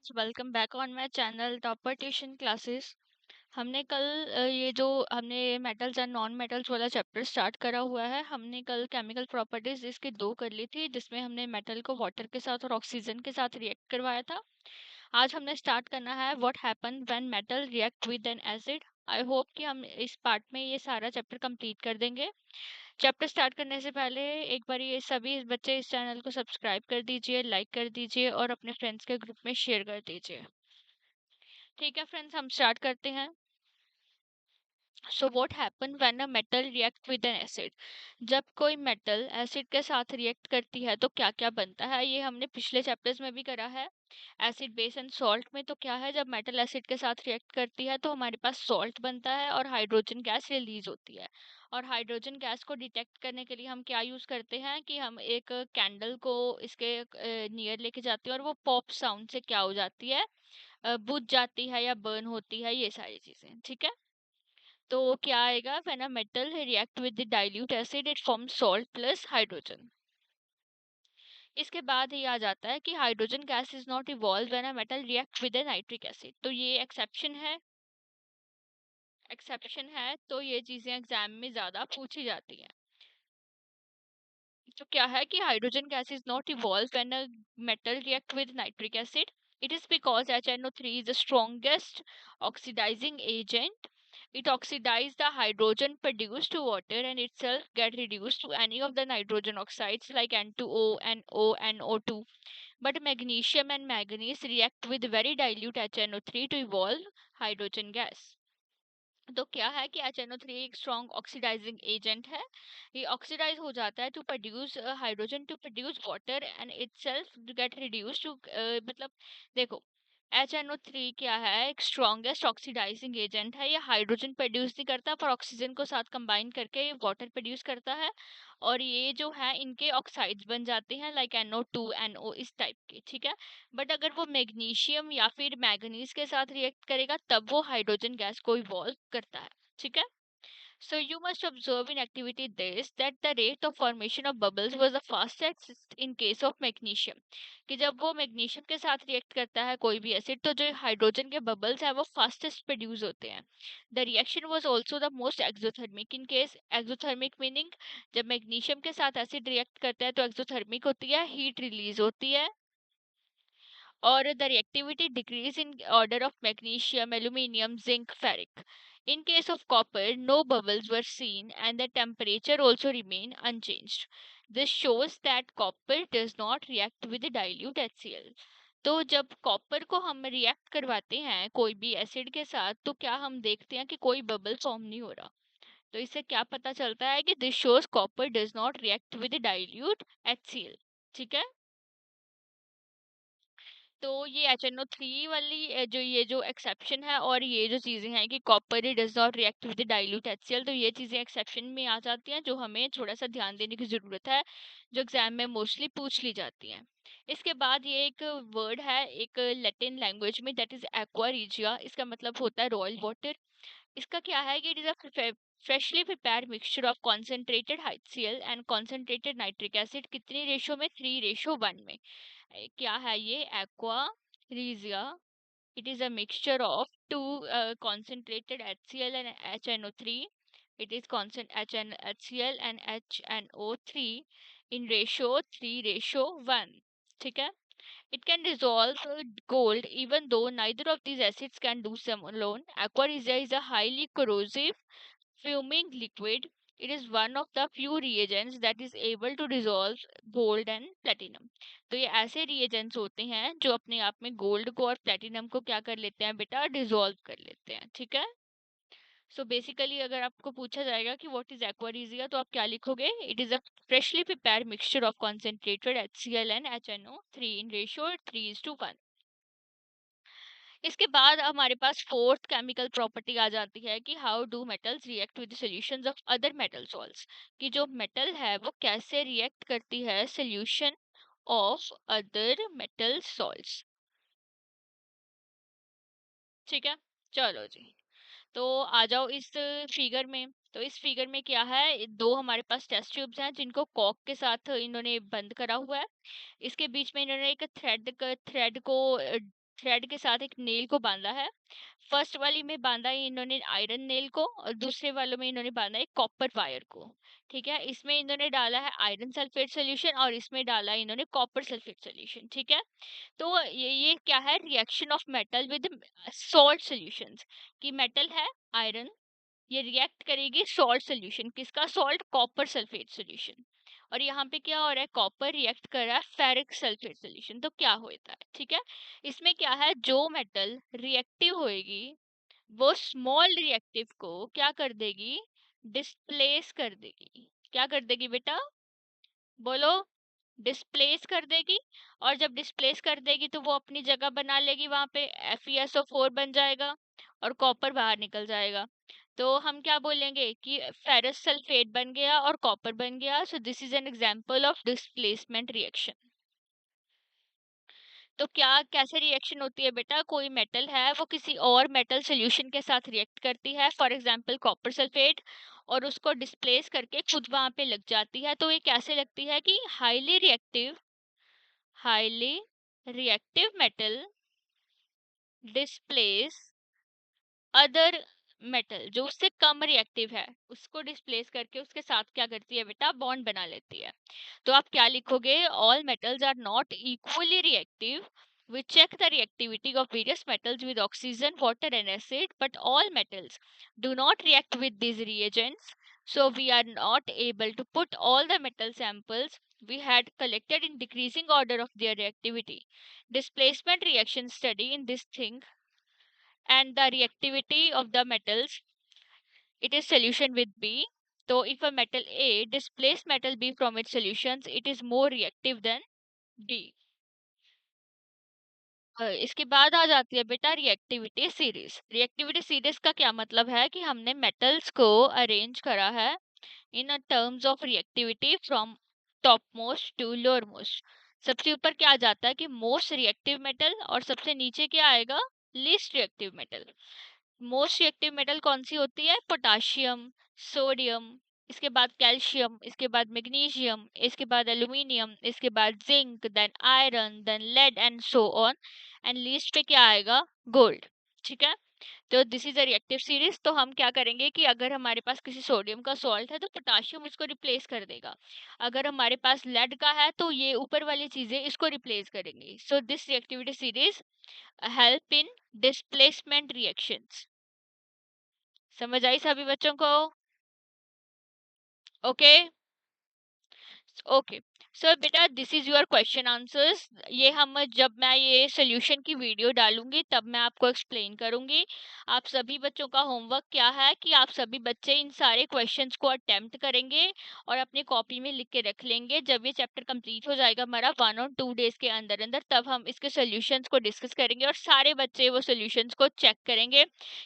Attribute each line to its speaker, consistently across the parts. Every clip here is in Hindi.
Speaker 1: Friends, welcome back on my channel topper tuition classes. हमने कल ये जो हमने मेटल्स एंड नॉन मेटल्स वाला चैप्टर स्टार्ट करा हुआ है। हमने कल केमिकल प्रॉपर्टीज इसके दो कर ली थी, जिसमें हमने मेटल को वाटर के साथ और ऑक्सीजन के साथ रिएक्ट करवाया था। आज हमने स्टार्ट करना है what happen when metal react with N acid. I hope कि हम इस पार्ट में ये सारा चैप्टर कंप्लीट कर देंगे। चैप्टर स्टार्ट करने से पहले एक बार ये सभी बच्चे इस चैनल को सब्सक्राइब कर दीजिए, लाइक कर दीजिए और अपने फ्रेंड्स के ग्रुप में शेयर कर दीजिए। ठीक है फ्रेंड्स, हम स्टार्ट करते हैं। So what happen when a metal react with N acid. जब कोई मेटल एसिड के साथ रिएक्ट करती है तो क्या क्या बनता है, ये हमने पिछले चैप्टर्स में भी करा है। एसिड बेस एंड सॉल्ट में तो क्या है, जब मेटल एसिड के साथ रिएक्ट करती है तो हमारे पास सॉल्ट बनता है और हाइड्रोजन गैस रिलीज होती है। और हाइड्रोजन गैस को डिटेक्ट करने के लिए हम क्या यूज करते हैं कि हम एक कैंडल को इसके नियर लेके जाते हैं और वो पॉप साउंड से क्या हो जाती है, बुझ जाती है या बर्न होती है, ये सारी चीजें। ठीक है, तो क्या आएगा, when a metal react with the dilute acid it form salt plus hydrogen. इसके बाद ये आ जाता है कि hydrogen gas is not evolve when a metal react with the nitric acid. तो ये एक्सेप्शन है, तो ये चीजें एग्जाम में ज्यादा पूछी जाती हैं। तो क्या है कि hydrogen gas is not evolve when a metal react with nitric acid. It is because HNO3 is the strongest oxidizing agent. It oxidizes the hydrogen produced to water and itself get reduced to any of the nitrogen oxides like N2O, NO, NO2. But magnesium and manganese react with very dilute HNO3 to evolve hydrogen gas. तो क्या है कि HNO3 एक स्ट्रॉन्ग ऑक्सीडाइजिंग एजेंट है। ये ऑक्सीडाइज हो जाता है to produce hydrogen, to produce water and itself get reduce to, मतलब देखो, HNO3 क्या है, एक स्ट्रॉन्गेस्ट ऑक्सीडाइजिंग एजेंट है। ये हाइड्रोजन प्रोड्यूस नहीं करता पर ऑक्सीजन को साथ कंबाइन करके ये वाटर प्रोड्यूस करता है। और ये जो है इनके ऑक्साइड्स बन जाते हैं लाइक NO2, NO, इस टाइप के। ठीक है, बट अगर वो मैग्नीशियम या फिर मैंगनीज के साथ रिएक्ट करेगा तब वो हाइड्रोजन गैस को इवॉल्व करता है। ठीक है, so you must observe in activity this that the rate of formation of bubbles was the fastest in case of magnesium। कि जब वो मैग्नीशियम के साथ रिएक्ट करता है कोई भी एसिड तो जो हाइड्रोजन के बबल्स है वो फास्टेस्ट प्रोड्यूस होते हैं। The reaction was also the most exothermic in case. Exothermic meaning जब मैग्नीशियम के साथ एसिड रिएक्ट करता है तो एक्सोथर्मिक होती है, हीट रिलीज होती है। और the reactivity decrease in order of magnesium, aluminium, zinc, ferric. In case of copper, no bubbles were seen and the temperature also remained unchanged. This shows that copper does not react with the dilute HCl. तो जब कॉपर को हम रिएक्ट करवाते हैं कोई भी एसिड के साथ तो क्या हम देखते हैं कि कोई बबल फॉर्म नहीं हो रहा। तो इससे क्या पता चलता है कि this shows copper does not react with dilute HCl। ठीक है, तो ये HNO3 वाली जो एक्सेप्शन है और ये जो चीजें हैं कि copper does not react with dilute HCl, तो ये चीजें एक्सेप्शन में आ जाती हैं जो हमें थोड़ा सा ध्यान देने की जरूरत है, जो एग्जाम में मोस्टली पूछ ली जाती हैं। इसके बाद ये एक वर्ड है एक लैटिन लैंग्वेज में, दैट इज एक्वा रीजिया। इसका मतलब होता है रॉयल वाटर। इसका क्या है कि it is a freshly prepared mixture of concentrated HCl and concentrated nitric acid. कितनी रेशो में, 3:1 में। क्या है ये aqua regia? It is a mixture of two concentrated HCl and HNO3. It is constant HCl and HNO3 in ratio 3:1. ठीक है, it can dissolve gold even though neither of these acids can do so alone. Aqua regia is a highly corrosive fuming liquid. It is one of the few reagents that is able to dissolve gold and platinum. तो ये ऐसे reagents होते हैं जो अपने आप में गोल्ड को और प्लेटिनम को क्या कर लेते हैं बेटा, डिसॉल्व कर लेते हैं। ठीक है, सो बेसिकली अगर आपको पूछा जाएगा कि व्हाट इज एक्वारीजिया तो आप क्या लिखोगे, it is a freshly prepared mixture of concentrated HCl and HNO3 in ratio 3:1। इसके बाद हमारे पास फोर्थ केमिकल प्रॉपर्टी आ जाती है कि how do metals react with solutions of other metal salts. कि जो मेटल है वो कैसे रिएक्ट करती है solution of other metal salts. ठीक है, चलो जी, तो आ जाओ इस फिगर में। तो इस फिगर में क्या है, दो हमारे पास टेस्ट ट्यूब्स हैं जिनको कॉक के साथ इन्होंने बंद करा हुआ है। इसके बीच में इन्होंने एक थ्रेड को थ्रेड के साथ एक नेल को बांधा है। फर्स्ट वाली में बांधा है इन्होंने आयरन नेल को, और दूसरे वालों में इन्होंने बांधा है कॉपर वायर को। ठीक है, इसमें इन्होंने डाला है आयरन सल्फेट सोल्यूशन और इसमें डाला है इन्होंने कॉपर सल्फेट सोल्यूशन। ठीक है, तो ये क्या है, reaction of metal with salt solutions. कि मेटल है आयरन, ये रिएक्ट करेगी सॉल्ट सोल्यूशन, किसका सॉल्ट, कॉपर सल्फेट सोल्यूशन। और यहाँ पे क्या हो रहा है, कॉपर रिएक्ट कर रहा है फेरिक सल्फेट सोल्यूशन। तो क्या होता है, ठीक है, इसमें क्या है, जो मेटल रिएक्टिव होएगी वो स्मॉल रिएक्टिव को क्या कर देगी, डिस्प्लेस कर देगी। क्या कर देगी बेटा, बोलो, डिस्प्लेस कर देगी। और जब डिस्प्लेस कर देगी तो वो अपनी जगह बना लेगी, वहां पे FeSO4 बन जाएगा और कॉपर बाहर निकल जाएगा। तो हम क्या बोलेंगे कि फेरस सल्फेट बन गया और कॉपर बन गया। So this is an example of displacement reaction. तो क्या कैसे रिएक्शन होती है बेटा, कोई मेटल है वो किसी और मेटल सोल्यूशन के साथ रिएक्ट करती है, फॉर एग्जांपल कॉपर सल्फेट, और उसको डिस्प्लेस करके खुद वहां पे लग जाती है। तो ये कैसे लगती है कि highly reactive metal displace other metal जो उससे कम रिएक्टिव है, उसको डिस्प्लेस करके उसके साथ क्या करती है बेटा, बॉन्ड बना लेती है। तो आप क्या लिखोगे, all metals are not equally reactive, we check the reactivity of various metals with oxygen, water and acid, but all metals do not react with these reagents, so we are not able to put all the metal samples we had collected in decreasing order of their reactivity. Displacement reaction study in this thing and the reactivity of the metals, it is solution with B. So if a metal A displace metal B from its solutions, it is more reactive than B. इसके बाद आ जाती है बेटा रिएक्टिविटी सीरीज। रिएक्टिविटी सीरीज का क्या मतलब है कि हमने मेटल्स को अरेंज करा है in terms of reactivity from top most to lower most. सबसे ऊपर क्या आ जाता है कि मोस्ट रिएक्टिव मेटल, और सबसे नीचे क्या आएगा, least reactive metal. Most reactive metal कौन सी होती है, पोटाशियम, सोडियम, इसके बाद कैल्शियम, इसके बाद मैग्नीशियम, इसके बाद एल्यूमिनियम, इसके बाद zinc, then iron, then lead and so on. And least पे क्या आएगा, गोल्ड। ठीक है, तो this is a reactive series. तो हम क्या करेंगे कि अगर हमारे पास किसी सोडियम का सॉल्ट है तो पोटाशियम इसको रिप्लेस कर देगा, अगर हमारे पास लेड का है तो ये ऊपर वाली चीजें इसको रिप्लेस करेंगी। So this reactivity series help in displacement reactions. समझ आई सभी बच्चों को, ओके। ओके, सो बेटा this is your question answers. ये हम जब मैं ये सोल्यूशन की वीडियो डालूंगी तब मैं आपको एक्सप्लेन करूंगी। आप सभी बच्चों का होमवर्क क्या है कि आप सभी बच्चे इन सारे क्वेश्चंस को अटेम्प्ट करेंगे और अपनी कॉपी में लिख के रख लेंगे। जब ये चैप्टर कंप्लीट हो जाएगा हमारा 1 और 2 डेज के अंदर अंदर, तब हम इसके सोल्यूशंस को डिस्कस करेंगे और सारे बच्चे वो सोल्यूशंस को चेक करेंगे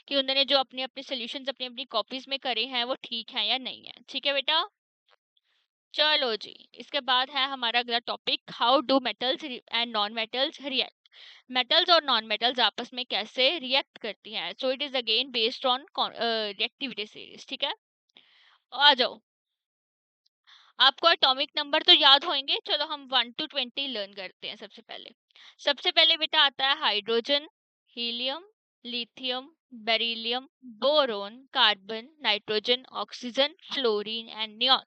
Speaker 1: कि उन्होंने जो अपने अपने सोल्यूशंस अपनी अपनी कॉपीज में करे हैं वो ठीक है या नहीं है। ठीक है बेटा, चलो जी। इसके बाद है हमारा अगला topic, how do metals and non metals react. Metals और नॉन मेटल्स आपस में कैसे रिएक्ट करती हैं। So it is again based on reactivity series. ठीक है, आ जाओ। आपको एटॉमिक नंबर तो याद होंगे, चलो हम 1 to 20 लर्न करते हैं। सबसे पहले बेटा आता है hydrogen, helium, lithium, beryllium, boron, carbon, nitrogen, oxygen, fluorine and neon.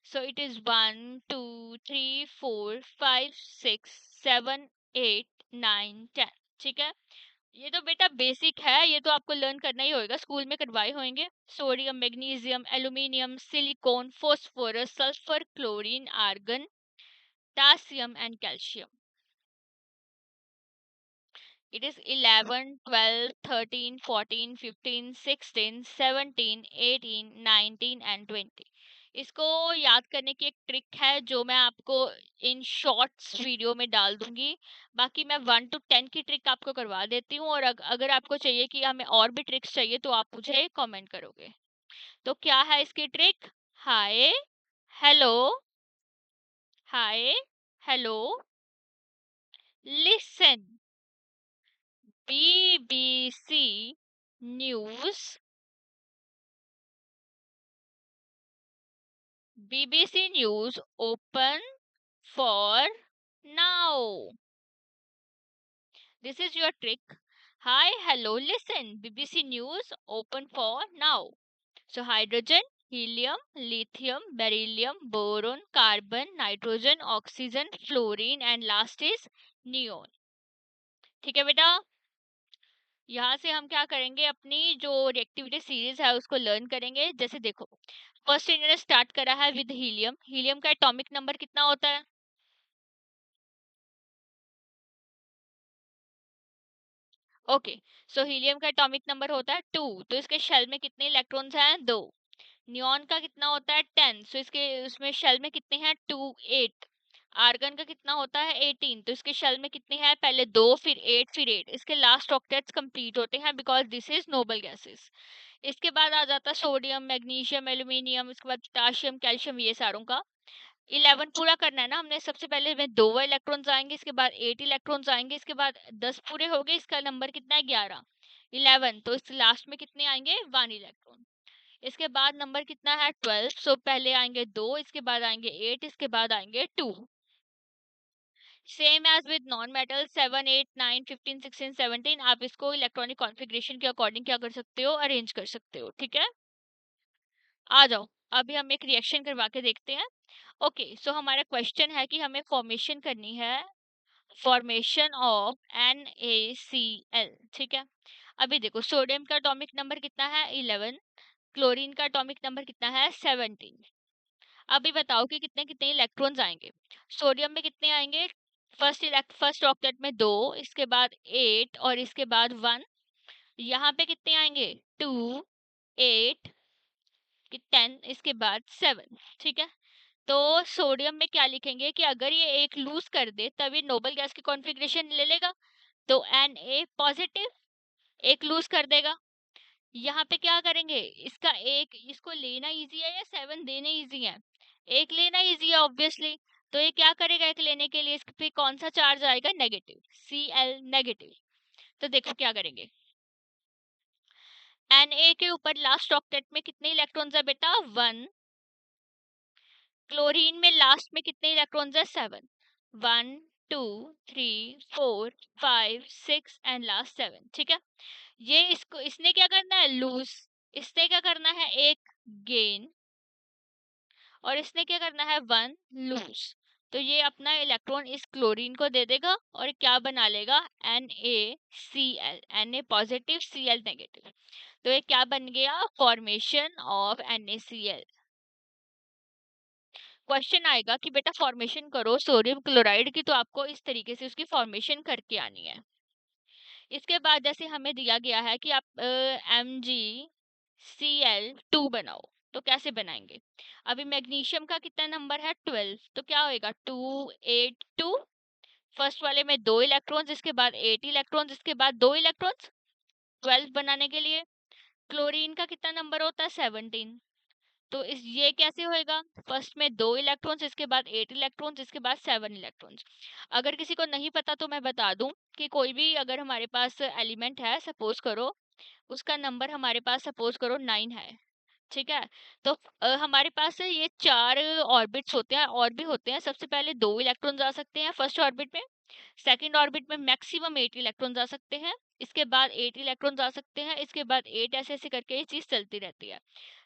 Speaker 1: So it is 1 2 3 4 5 6 7 8 9 10। ठीक है, ये तो बेटा बेसिक है, ये तो आपको लर्न करना ही होगा, स्कूल में करवाए होंगे। Sodium, magnesium, aluminium, silicon, phosphorus, sulphur, chlorine, argon, potassium and calcium. It is 11, 12, 13, 14, 15, 16, 17, 18, 19 and 20। इसको याद करने की एक ट्रिक है जो मैं आपको इन शॉर्ट्स वीडियो में डाल दूंगी। बाकी मैं 1 to 10 की ट्रिक आपको करवा देती हूँ, और अगर आपको चाहिए कि हमें और भी ट्रिक्स चाहिए तो आप मुझे कमेंट करोगे। तो क्या है इसकी trick, hi hello, hi hello, listen, BBC news, BBC news open for now. This is your trick. Hi, hello, listen. BBC News open for now. So hydrogen, helium, lithium, beryllium, boron, carbon, nitrogen, oxygen, fluorine and last is neon. ठीक है बेटा, यहाँ से हम क्या करेंगे, अपनी जो रिएक्टिविटी सीरीज है उसको लर्न करेंगे। जैसे देखो, फर्स्ट इन्होंने स्टार्ट करा है विद हीलियम। हीलियम का एटॉमिक नंबर कितना होता है? ओके, सो हीलियम का एटॉमिक नंबर होता है 2। तो इसके शेल में कितने इलेक्ट्रॉन्स हैं? 2। नियॉन का कितना होता है? 10। सो इसके उसमें शेल में कितने हैं? 2 8। आर्गन का कितना होता है? 18। तो इसके शेल में कितने हैं? पहले 2 फिर 8 फिर 8। इसके लास्ट ऑक्टेट्स कंप्लीट होते हैं because this is noble gases. इसके बाद आ जाता है सोडियम, मैग्नीशियम, एल्यूमिनियम, इसके बाद पोटाशियम, कैल्शियम, ये सारों का 11 पूरा करना है ना हमने। सबसे पहले में 2 इलेक्ट्रॉन्स आएंगे, इसके बाद 8 इलेक्ट्रॉन्स आएंगे, इसके बाद 10 पूरे हो गए, इसका नंबर कितना है? 11 11। तो इस लास्ट में कितने आएंगे? 1 इलेक्ट्रॉन। इसके बाद नंबर कितना है? 12। सो पहले आएंगे 2, इसके बाद आएंगे 8, इसके बाद आएंगे 2। Same as with non metal 7 8 9 15 16 17। आप इसको इलेक्ट्रॉनिक कॉन्फ़िगरेशन के अकॉर्डिंग क्या कर सकते हो? अरेंज कर सकते हो। ठीक है, आ जाओ, अभी हम एक रिएक्शन करवा के देखते हैं। ओके, सो हमारा क्वेश्चन है कि हमें फॉर्मेशन करनी है, फॉर्मेशन ऑफ NaCl। ठीक है, अभी देखो, सोडियम का एटॉमिक नंबर कितना है? 11। क्लोरीन का एटॉमिक नंबर कितना है? 17। अभी बताओ कि कितने कितने इलेक्ट्रॉन्स आएंगे। सोडियम में कितने आएंगे? फर्स्ट ऑक्टेट में 2, इसके बाद 8 और इसके बाद 1। यहाँ पे कितने आएंगे? 2 8 10, इसके बाद 7। ठीक है, तो सोडियम में क्या लिखेंगे कि अगर ये एक लूज कर दे तब ये नोबल गैस की कॉन्फ़िगरेशन ले लेगा। तो Na पॉजिटिव, एक लूज कर देगा। यहाँ पे क्या करेंगे, इसका एक, इसको लेना इजी है या 7 देने इजी है? एक लेना इजी है ऑब्वियसली। तो ये क्या करेगा, एक लेने के लिए इस पे कौन सा चार्ज आएगा? Negative, Cl negative. तो देखो क्या करेंगे, Na के ऊपर लास्ट ऑक्टेट में कितने इलेक्ट्रॉन्स है बेटा? 1। क्लोरीन में लास्ट में कितने इलेक्ट्रॉन्स है? 7। 1 2 3 4 5 6 एंड लास्ट 7। ठीक है, ये इसको, इसने क्या करना है? लूज। इसने क्या करना है? एक गेन। और इसने क्या करना है? 1 लूज। तो ये अपना इलेक्ट्रॉन इस क्लोरीन को दे देगा और क्या बना लेगा? NaCl, Na positive Cl negative. तो ये क्या बन गया? Formation of NaCl। क्वेश्चन आएगा कि बेटा फॉर्मेशन करो सोडियम क्लोराइड की, तो आपको इस तरीके से उसकी फॉर्मेशन करके आनी है। इसके बाद जैसे हमें दिया गया है कि आप MgCl2 बनाओ, तो कैसे बनाएंगे? अभी मैग्नीशियम का कितना नंबर है? 12। तो क्या होएगा? 2 8 2। फर्स्ट वाले में 2 इलेक्ट्रॉन्स, इसके बाद 8 इलेक्ट्रॉन्स, इसके बाद 2 इलेक्ट्रॉन्स 12 बनाने के लिए। क्लोरीन का कितना नंबर होता है? 17। तो इस ये कैसे होएगा? फर्स्ट में 2 इलेक्ट्रॉन्स, इसके बाद 8 इलेक्ट्रॉन्स, इसके बाद 7 इलेक्ट्रॉन्स। अगर किसी को नहीं पता तो मैं बता दूं कि कोई भी अगर हमारे पास एलिमेंट है, सपोज करो उसका नंबर हमारे पास सपोज करो 9 है। ठीक है, तो हमारे पास ये 4 ऑर्बिट्स होते हैं और भी होते हैं। सबसे पहले 2 इलेक्ट्रॉन्स आ सकते हैं फर्स्ट ऑर्बिट में। सेकंड ऑर्बिट में मैक्सिमम 8 इलेक्ट्रॉन्स आ सकते हैं। इसके बाद 8 इलेक्ट्रॉन्स आ सकते हैं, इसके बाद 8, ऐसे ऐसे करके ये चीज चलती रहती है।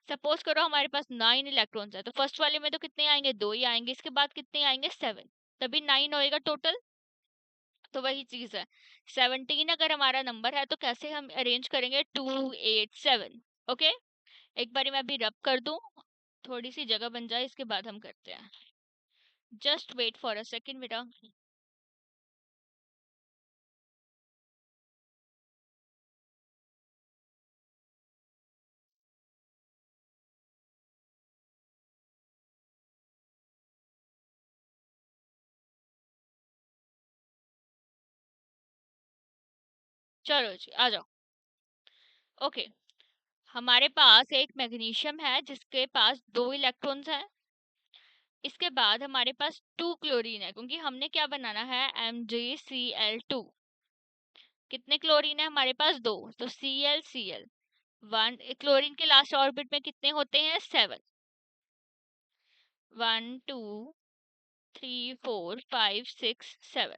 Speaker 1: सपोज करो हमारे पास 9 इलेक्ट्रॉन्स है, तो फर्स्ट वाले में तो कितने आएंगे? 2 ही आएंगे। इसके बाद कितने आएंगे? 7। तभी 9 होएगा टोटल। तो वही चीज है, 17 अगर हमारा नंबर है तो कैसे हम अरेंज करेंगे? 2 8 7। ओके, एक बारी मैं अभी रब कर दूं, थोड़ी सी जगह बन जाए, इसके बाद हम करते हैं। Just wait for a second बेटा। चलो जी, आ जाओ। ओके, हमारे पास एक मैग्नीशियम है जिसके पास 2 इलेक्ट्रॉन्स हैं। इसके बाद हमारे पास 2 क्लोरीन है, क्योंकि हमने क्या बनाना है? MgCl2। कितने क्लोरीन है हमारे पास? 2। तो Cl 1। क्लोरीन के लास्ट ऑर्बिट में कितने होते हैं? 7। 1 2 3 4 5 6 7।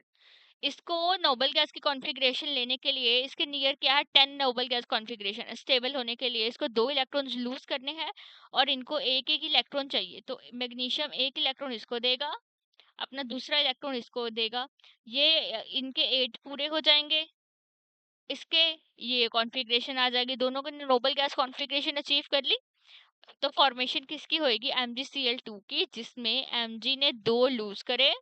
Speaker 1: इसको नोबल गैस की कॉन्फ़िगरेशन लेने के लिए इसके नियर क्या है, 10 नोबल गैस कॉन्फ़िगरेशन। स्टेबल होने के लिए इसको 2 इलेक्ट्रॉन्स लूज करने हैं और इनको एक एक इलेक्ट्रॉन चाहिए, तो मैग्नीशियम एक इलेक्ट्रॉन इसको देगा, अपना दूसरा इलेक्ट्रॉन इसको देगा। ये इनके 8 पूरे हो जाएंगे, इसके ये कॉन्फ़िगरेशन आ जाएगी, दोनों ने नोबल गैस कॉन्फ़िगरेशन अचीव कर ली। तो फॉर्मेशन किसकी होएगी, MgCl2 की, जिसमें Mg ने 2 लूज करे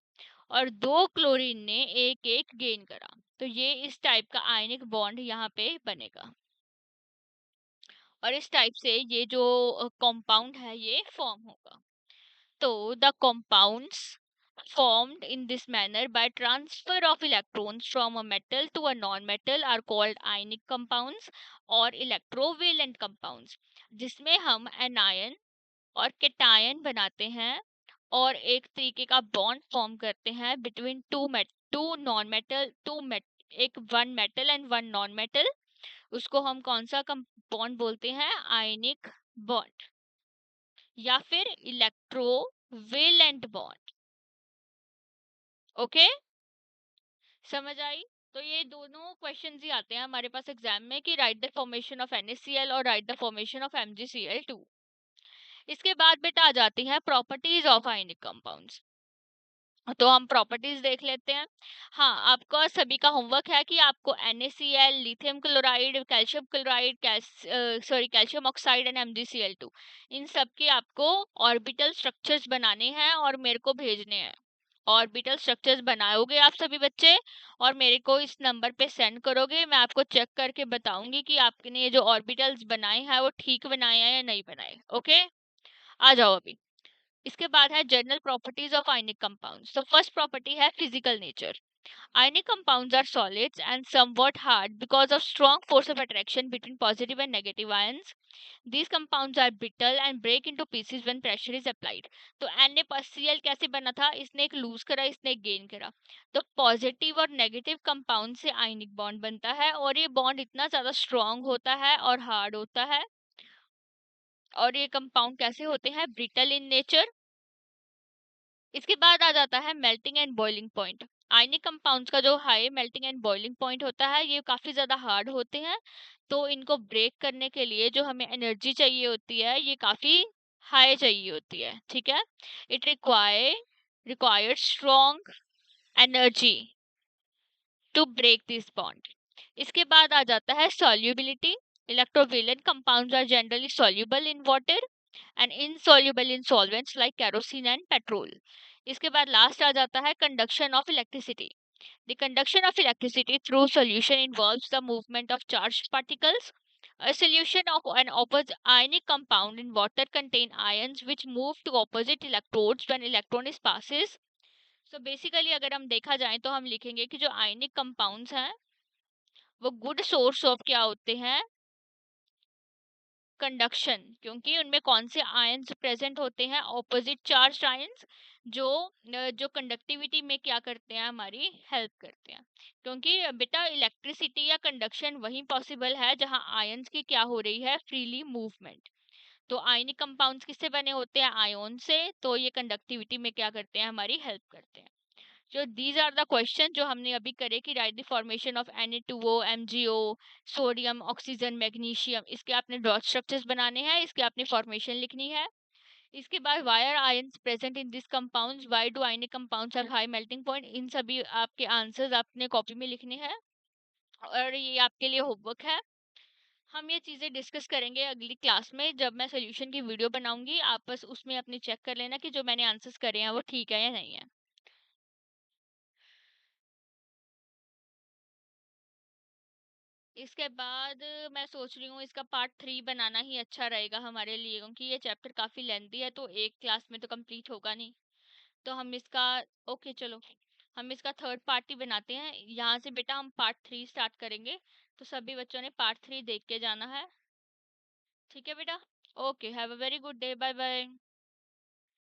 Speaker 1: और 2 क्लोरीन ने एक एक गेन करा। तो ये इस टाइप का आयनिक बॉन्ड यहाँ पे बनेगा और इस टाइप से ये जो कंपाउंड है ये फॉर्म होगा। तो the compounds formed in this manner by transfer of electrons from a metal to a non-metal are called ionic compounds और electrovalent compounds, जिसमें हम एनायन और केटायन बनाते हैं और एक तरीके का बॉन्ड फॉर्म करते हैं बिटवीन टू नॉन मेटल एक one metal and one non metal. उसको हम कौन सा बॉन्ड बोलते हैं, आयनिक बॉन्ड या फिर इलेक्ट्रोवेलेंट बॉन्ड। ओके, समझ आई। तो ये दोनों क्वेश्चंस ही आते हैं हमारे पास एग्जाम में कि right the formation of NaCl और right the formation of MgCl2। इसके बाद बेटा आ जाती हैं प्रॉपर्टीज ऑफ आयनिक कंपाउंड्स। तो हम प्रॉपर्टीज देख लेते हैं। हाँ, आपका सभी का होमवर्क है कि आपको NaCl, lithium chloride, calcium chloride, calcium oxide and MgCl2, इन सब के आपको ऑर्बिटल स्ट्रक्चर्स बनाने हैं और मेरे को भेजने हैं। ऑर्बिटल स्ट्रक्चर्स बनाओगे आप सभी बच्चे और मेरे को इस नंबर पे सेंड करोगे, मैं आपको चेक करके बताऊंगी कि आपने ये जो ऑर्बिटल्स बनाए हैं वो ठीक बनाए हैं या नहीं बनाए। ओके, आ जाओ अभी। इसके बाद है general properties of ionic compounds. तो फर्स्ट प्रॉपर्टी है physical nature. Ionic compounds are solids and somewhat hard because of strong force of attraction between positive and negative ions. These compounds are brittle and break into pieces when pressure is applied. तो NaCl कैसे बना था, इसने एक लूज करा, इसने एक गेन करा। तो पॉजिटिव और नेगेटिव कंपाउंड से आयनिक बॉन्ड बनता है और ये बॉन्ड इतना ज्यादा स्ट्रॉन्ग होता है और हार्ड होता है। और ये कंपाउंड कैसे होते हैं, ब्रिटल इन नेचर। इसके बाद आ जाता है melting and boiling point. Ionic compounds का जो high melting and boiling point होता है ये काफी ज्यादा हार्ड होते हैं, तो इनको ब्रेक करने के लिए जो हमें एनर्जी चाहिए होती है ये काफी हाई चाहिए होती है। ठीक है, it required strong energy to break this bond. इसके बाद आ जाता है solubility। Electrovalent compounds are generally soluble in water and insoluble in solvents like kerosene and petrol। इसके बाद लास्ट आ जाता है conduction of electricity। The conduction of electricity through solution involves the movement of charged particles। A solution of an opposite ionic compound in water contain ions which move to opposite electrodes when electron is passes। So basically अगर हम देखा जाए तो हम लिखेंगे कि जो आयनिक कंपाउंड्स हैं वो गुड सोर्स ऑफ क्या होते हैं, कंडक्शन, क्योंकि उनमें कौन से आयंस प्रेजेंट होते हैं, ऑपोजिट चार्ज आयंस, जो जो कंडक्टिविटी में क्या करते हैं, हमारी हेल्प करते हैं। क्योंकि बेटा इलेक्ट्रिसिटी या कंडक्शन वहीं पॉसिबल है जहां आयंस की क्या हो रही है, फ्रीली मूवमेंट। तो आयनिक कंपाउंड्स किससे बने होते हैं, आयन से, तो ये कंडक्टिविटी में क्या करते हैं, हमारी हेल्प करते हैं। जो दीज आर द क्वेश्चन जो हमने अभी करे कि right the formation of Na2O, MgO, sodium, oxygen, magnesium, इसके आपने डॉट स्ट्रक्चर्स बनाने हैं, इसके आपने फॉर्मेशन लिखनी है। इसके बाद why are ions present in this compounds, why do ionic compounds have high melting point, इन सभी आपके आंसर्स आपने कॉपी में लिखने हैं और ये आपके लिए होमवर्क है। हम ये चीजें डिस्कस करेंगे अगली क्लास में जब मैं सोल्यूशन की वीडियो बनाऊंगी, आप बस उसमें अपनी चेक कर लेना कि जो मैंने आंसर्स करे हैं वो ठीक है या नहीं है। इसके बाद मैं सोच रही हूँ इसका पार्ट 3 बनाना ही अच्छा रहेगा हमारे लिए, क्योंकि ये चैप्टर काफी लेंथी है तो एक क्लास में तो कंप्लीट होगा नहीं। तो हम इसका, ओके चलो, हम इसका थर्ड पार्ट ही बनाते हैं। यहाँ से बेटा हम पार्ट 3 स्टार्ट करेंगे, तो सभी बच्चों ने पार्ट 3 देख के जाना है। ठीक है बेटा, okay, have a very good day, bye bye.